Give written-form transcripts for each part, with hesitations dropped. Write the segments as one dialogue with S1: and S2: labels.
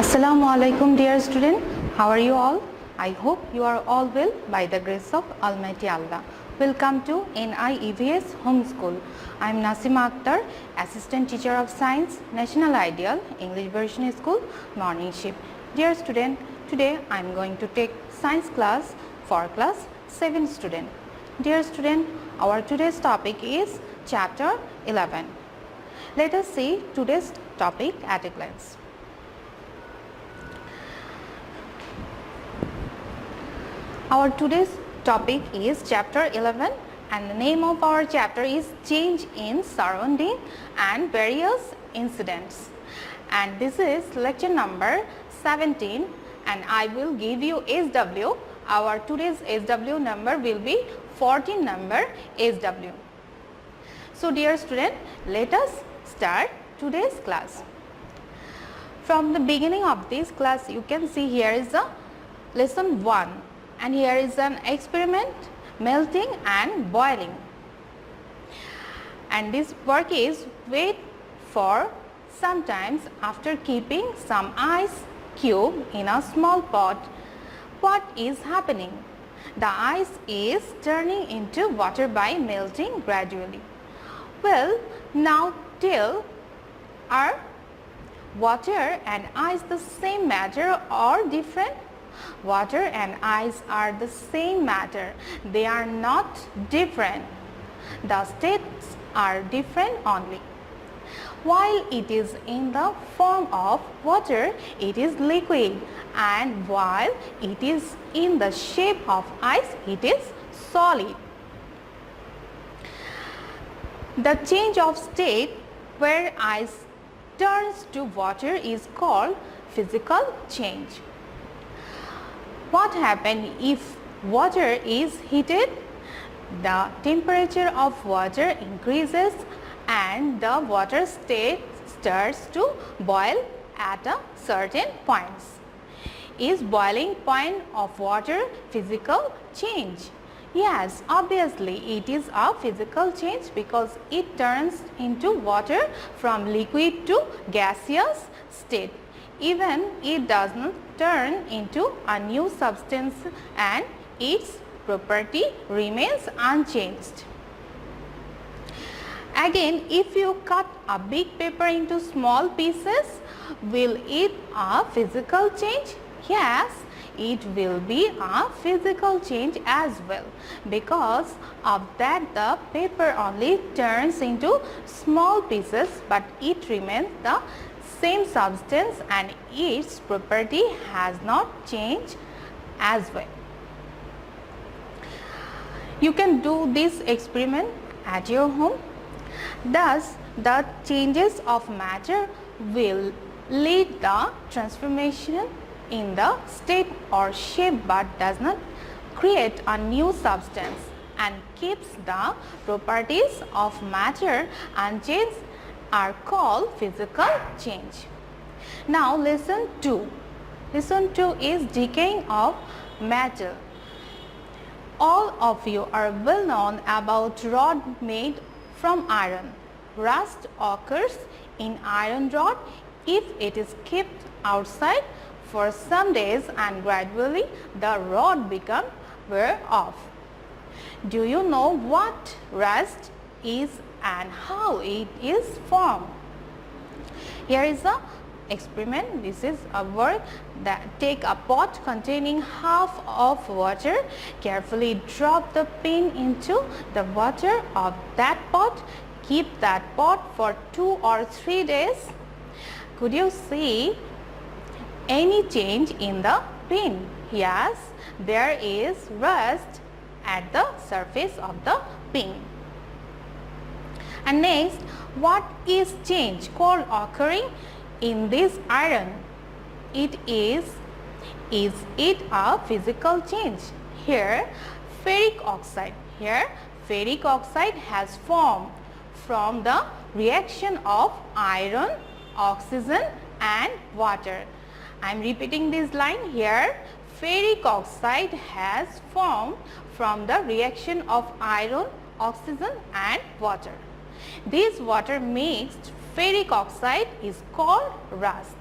S1: Assalamu alaikum dear student, how are you all? I hope you are all well by the grace of Almighty Allah. Welcome to NIEVS Homeschool. I am Nasima Akter, Assistant Teacher of Science, National Ideal, English Version School, Morning Shift. Dear student, today I am going to take science class for class 7 student. Dear student, our today's topic is chapter 11. Let us see today's topic at a glance. Our today's topic is chapter 11 and the name of our chapter is change in surrounding and various incidents. And this is lecture number 17 and I will give you SW. Our today's SW number will be 14 number SW. So dear student, let us start today's class. From the beginning of this class you can see here is the lesson 1. And here is an experiment, melting and boiling. And this work is wait for sometimes after keeping some ice cube in a small pot. What is happening? The ice is turning into water by melting gradually. Well, now tell, are water and ice the same matter or different? Water and ice are the same matter. They are not different. The states are different only. While it is in the form of water, it is liquid, and while it is in the shape of ice, it is solid. The change of state where ice turns to water is called physical change. What happens if water is heated? The temperature of water increases and the water state starts to boil at a certain point. Is boiling point of water physical change? Yes, obviously it is a physical change because it turns into water from liquid to gaseous state. Even it does not turn into a new substance and its property remains unchanged. Again, if you cut a big paper into small pieces, will it a physical change? Yes, it will be a physical change as well. Because of that, the paper only turns into small pieces, but it remains the same substance and its property has not changed as well. You can do this experiment at your home. Thus, the changes of matter will lead the transformation in the state or shape but does not create a new substance and keeps the properties of matter unchanged are called physical change. Now lesson 2. Lesson 2 is decaying of metal. All of you are well known about rod made from iron. Rust occurs in iron rod if it is kept outside for some days and gradually the rod becomes wear off. Do you know what rust is and how it is formed? Here is a experiment. This is a work that take a pot containing half of water. Carefully drop the pin into the water of that pot. Keep that pot for 2 or 3 days. Could you see any change in the pin? Yes, there is rust at the surface of the pin. And next, what is change called occurring in this iron? It is it a physical change? Here, ferric oxide. Here, ferric oxide has formed from the reaction of iron, oxygen and water. I am repeating this line here. Ferric oxide has formed from the reaction of iron, oxygen and water. This water mixed ferric oxide is called rust.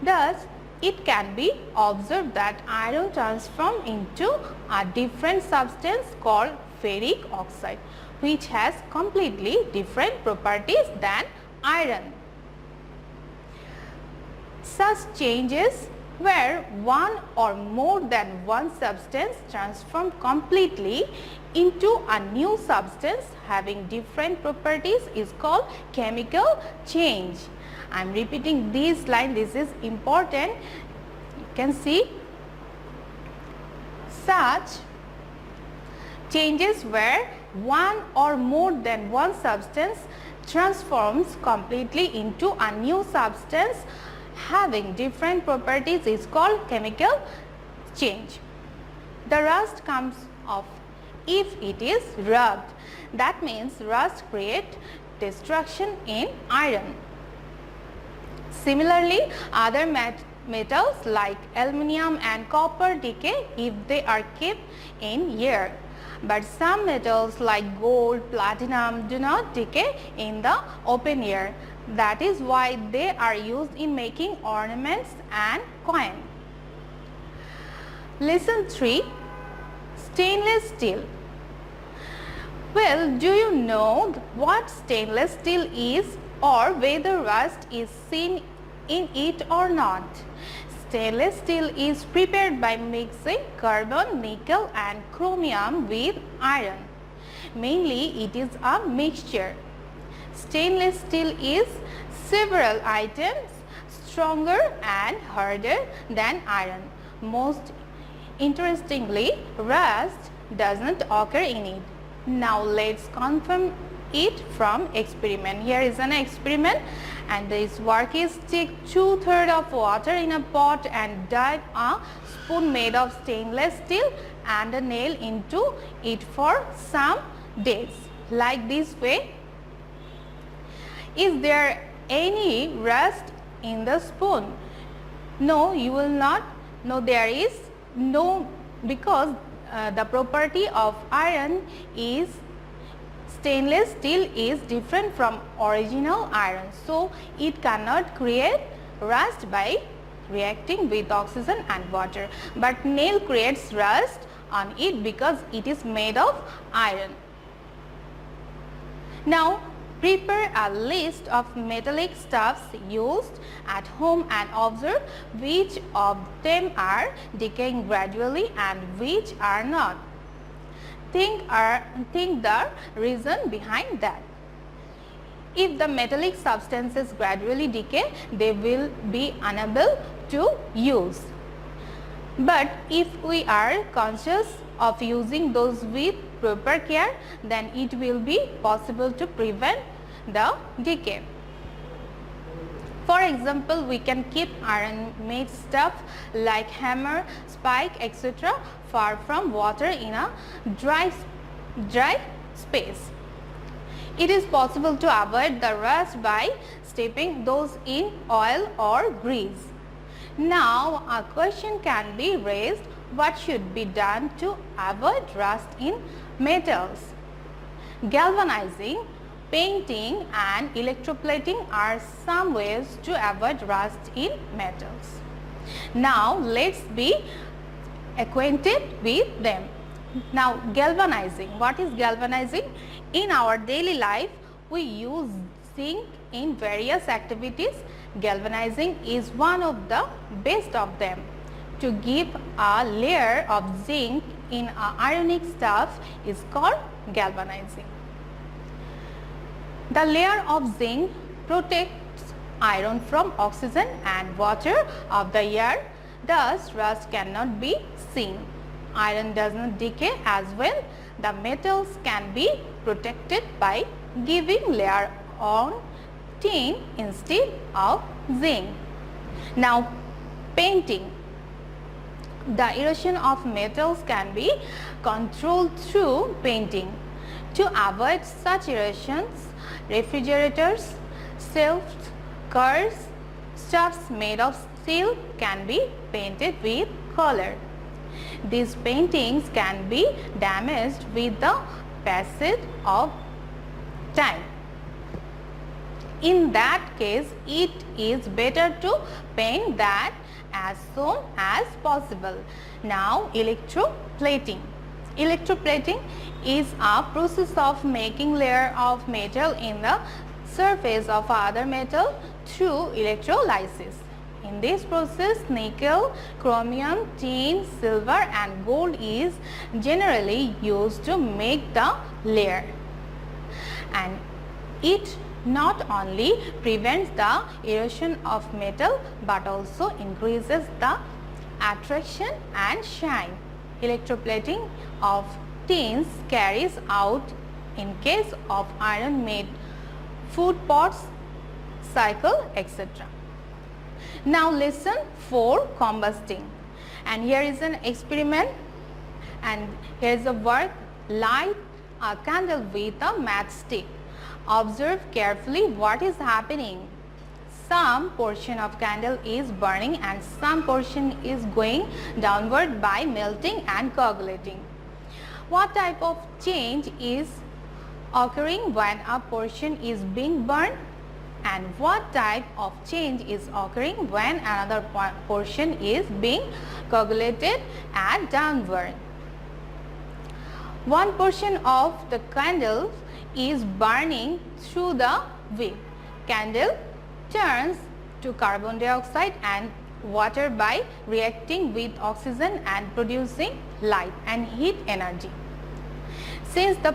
S1: Thus, it can be observed that iron transforms into a different substance called ferric oxide, which has completely different properties than iron. Such changes where one or more than one substance transform completely into a new substance having different properties is called chemical change. I am repeating this line, this is important. You can see such changes where one or more than one substance transforms completely into a new substance having different properties is called chemical change. The rust comes off if it is rubbed. That means rust creates destruction in iron. Similarly, other metals like aluminum and copper decay if they are kept in air. But some metals like gold, platinum do not decay in the open air. That is why they are used in making ornaments and coin. Lesson 3. Stainless steel. Well, do you know what stainless steel is or whether rust is seen in it or not? Stainless steel is prepared by mixing carbon, nickel and chromium with iron. Mainly it is a mixture. Stainless steel is several items stronger and harder than iron. Most interestingly, rust does not occur in it. Now let's confirm it from experiment. Here is an experiment and this work is take 2/3 of water in a pot and dip a spoon made of stainless steel and a nail into it for some days. Like this way. Is there any rust in the spoon? No, you will not. No, there is no, because the property of iron is stainless steel is different from original iron. So, it cannot create rust by reacting with oxygen and water. But nail creates rust on it because it is made of iron. Now, prepare a list of metallic stuffs used at home and observe which of them are decaying gradually and which are not. Think the reason behind that. If the metallic substances gradually decay, they will be unable to use. But if we are conscious of using those with proper care, then it will be possible to prevent the decay. For example, we can keep iron made stuff like hammer, spike, etc. far from water in a dry space. It is possible to avoid the rust by steeping those in oil or grease. Now, a question can be raised: what should be done to avoid rust in metals? Galvanizing, painting and electroplating are some ways to avoid rust in metals. Now, let's be acquainted with them. Now, galvanizing. What is galvanizing? In our daily life, we use zinc in various activities. Galvanizing is one of the best of them. To give a layer of zinc in an ionic stuff is called galvanizing. The layer of zinc protects iron from oxygen and water of the air, thus rust cannot be seen. Iron does not decay as well. The metals can be protected by giving layer on tin instead of zinc. Now, painting. The erosion of metals can be controlled through painting. To avoid such erosions, refrigerators, shelves, cars, stuffs made of steel can be painted with color. These paintings can be damaged with the passage of time. In that case, it is better to paint that as soon as possible. Now, electroplating. Electroplating is a process of making layer of metal in the surface of other metal through electrolysis. In this process, nickel, chromium, tin, silver and gold is generally used to make the layer, and it not only prevents the erosion of metal but also increases the attraction and shine. Electroplating of tins carries out in case of iron made food pots, cycle, etc. Now lesson 4, combusting, and here is an experiment, and here is a work. Light a candle with a matchstick. Observe carefully what is happening. Some portion of candle is burning and some portion is going downward by melting and coagulating. What type of change is occurring when a portion is being burned, and what type of change is occurring when another portion is being coagulated and downward? One portion of the candle is burning through the wick. Candle turns to carbon dioxide and water by reacting with oxygen and producing light and heat energy. Since the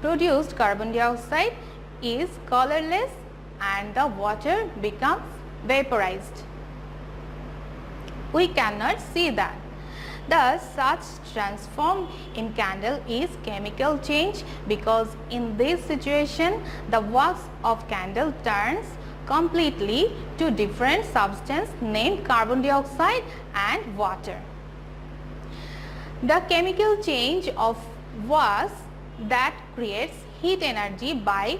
S1: produced carbon dioxide is colorless and the water becomes vaporized, we cannot see that. Thus, such transform in candle is chemical change, because in this situation the wax of candle turns completely to different substance named carbon dioxide and water. The chemical change of wax that creates heat energy by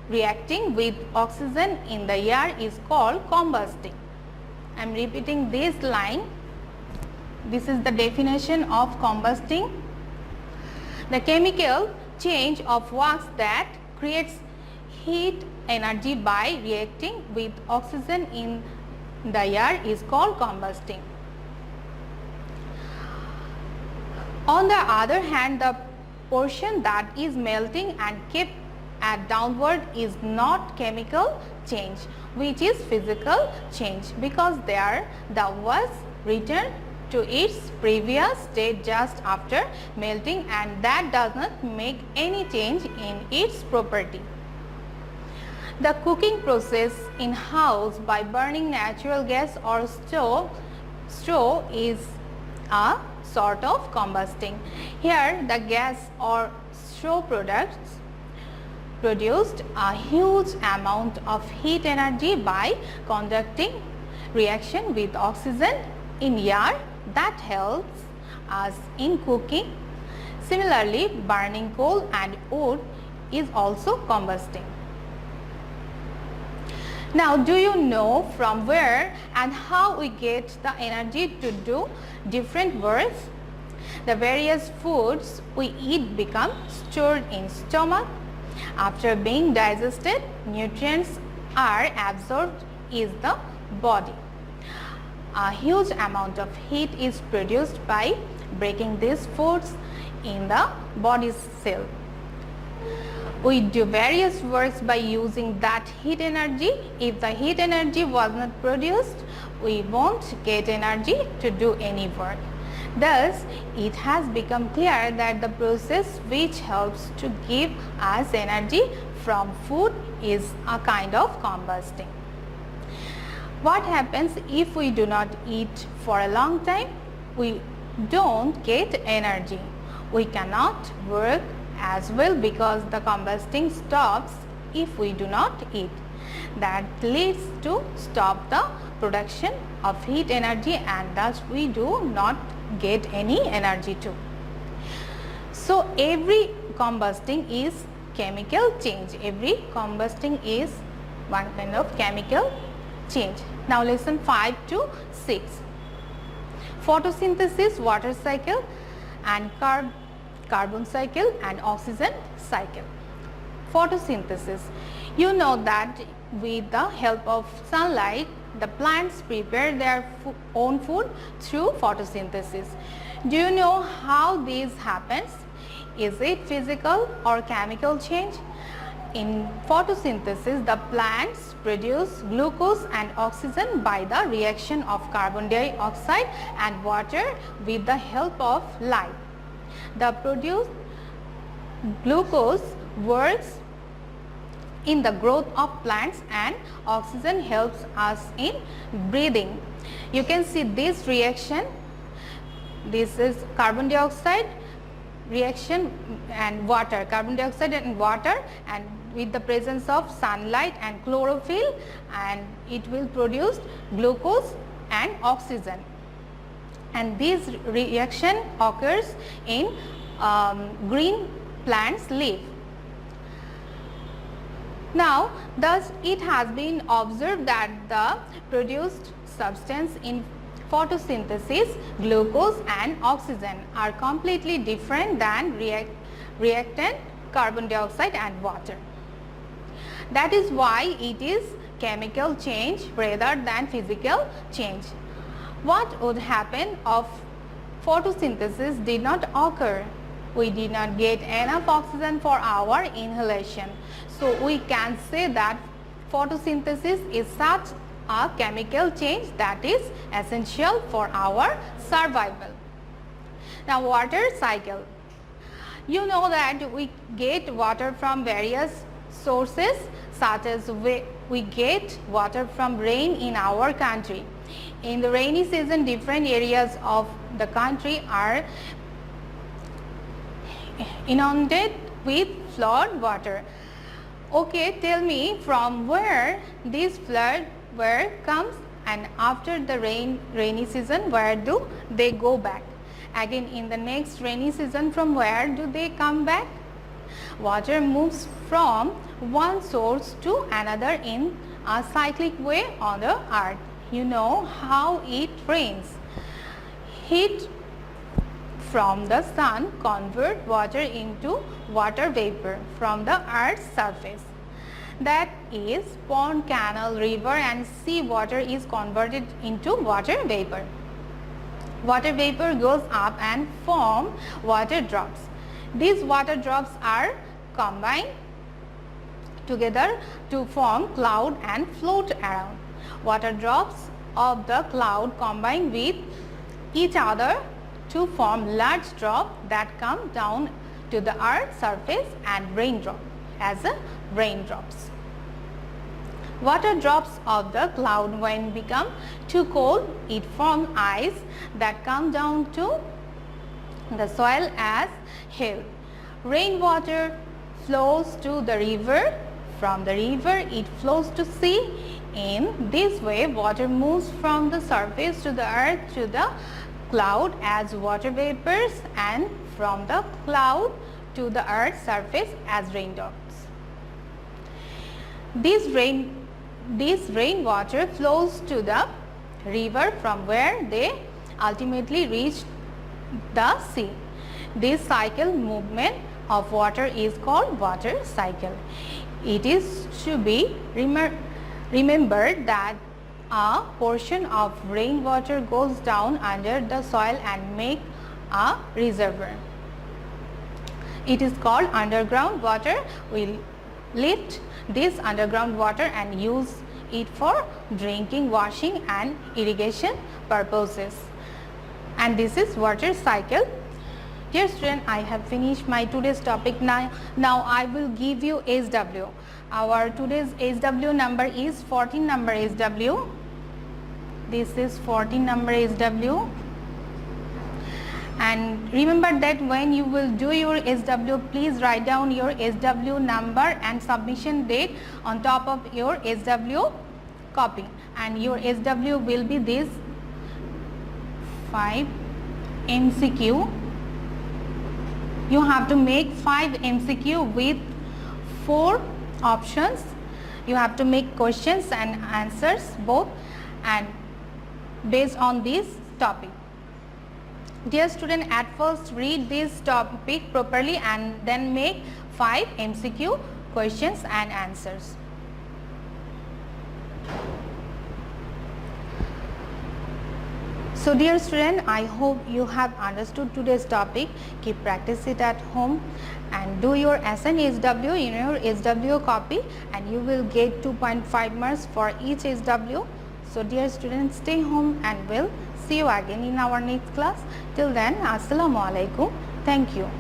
S1: reacting with oxygen in the air is called combusting. I am repeating this line. This is the definition of combusting. The chemical change of wax that creates heat energy by reacting with oxygen in the air is called combusting. On the other hand, the portion that is melting and kept at downward is not chemical change, which is physical change, because there the wax returned to its previous state just after melting, and that does not make any change in its property. The cooking process in house by burning natural gas or stove is a sort of combusting. Here the gas or stove products produced a huge amount of heat energy by conducting reaction with oxygen in air that helps us in cooking. Similarly, burning coal and wood is also combusting. Now, do you know from where and how we get the energy to do different works? The various foods we eat become stored in stomach. After being digested, nutrients are absorbed in the body. A huge amount of heat is produced by breaking these foods in the body's cell. We do various works by using that heat energy. If the heat energy was not produced, we won't get energy to do any work. Thus, it has become clear that the process which helps to give us energy from food is a kind of combusting. What happens if we do not eat for a long time? We don't get energy. We cannot work as well because the combusting stops if we do not eat. That leads to stop the production of heat energy, and thus we do not get any energy too. So every combusting is chemical change. Every combusting is one kind of chemical change. Now lesson 5 to 6. Photosynthesis, water cycle, and carbon cycle and oxygen cycle. photosynthesis. You know that with the help of sunlight, the plants prepare their own food through photosynthesis. Do you know how this happens? Is it physical or chemical change? In photosynthesis, the plants produce glucose and oxygen by the reaction of carbon dioxide and water with the help of light. The produced glucose works in the growth of plants and oxygen helps us in breathing. You can see this reaction. This is carbon dioxide reaction and water, carbon dioxide and water, and with the presence of sunlight and chlorophyll, and it will produce glucose and oxygen, and this reaction occurs in green plants leaf. Now, thus it has been observed that the produced substance in photosynthesis, glucose and oxygen, are completely different than reactant carbon dioxide and water. That is why it is chemical change rather than physical change. What would happen if photosynthesis did not occur? We did not get enough oxygen for our inhalation. So we can say that photosynthesis is such a chemical change that is essential for our survival. Now, water cycle. You know that we get water from various sources, such as we get water from rain in our country. In the rainy season, different areas of the country are inundated with flood water. Okay, tell me from where this flood water comes, and after the rainy season, where do they go back? Again, in the next rainy season, from where do they come back? Water moves from one source to another in a cyclic way on the earth. You know how it rains. Heat from the sun convert water into water vapor from the earth's surface. That is, pond, canal, river and sea water is converted into water vapor. Water vapor goes up and form water drops. These water drops are combined together to form cloud and float around. Water drops of the cloud combine with each other to form large drops that come down to the earth's surface and raindrop as raindrops. Water drops of the cloud, when become too cold, it forms ice that come down to the soil as hail. Rainwater flows to the river. From the river it flows to sea. In this way, water moves from the surface to the earth to the cloud as water vapors, and from the cloud to the earth's surface as raindrops. This rainwater flows to the river, from where they ultimately reach the sea. This cycle movement of water is called water cycle. It is to be remembered that a portion of rainwater goes down under the soil and make a reservoir. It is called underground water. We lift this underground water and use it for drinking, washing and irrigation purposes. And this is water cycle. Dear student, I have finished my today's topic. Now I will give you SW. Our today's SW number is 14 number SW. This is 14 number SW. And remember that when you will do your SW, please write down your SW number and submission date on top of your SW copy. And your SW will be this 5 MCQ. You have to make 5 MCQ with 4 options. You have to make questions and answers both, and based on this topic. Dear student, at first read this topic properly and then make 5 MCQ questions and answers. So dear student, I hope you have understood today's topic. Keep practice it at home and do your SN SW in your SW copy, and you will get 2.5 marks for each SW. So dear students, stay home and we'll see you again in our next class. Till then, Assalamu alaikum. Thank you.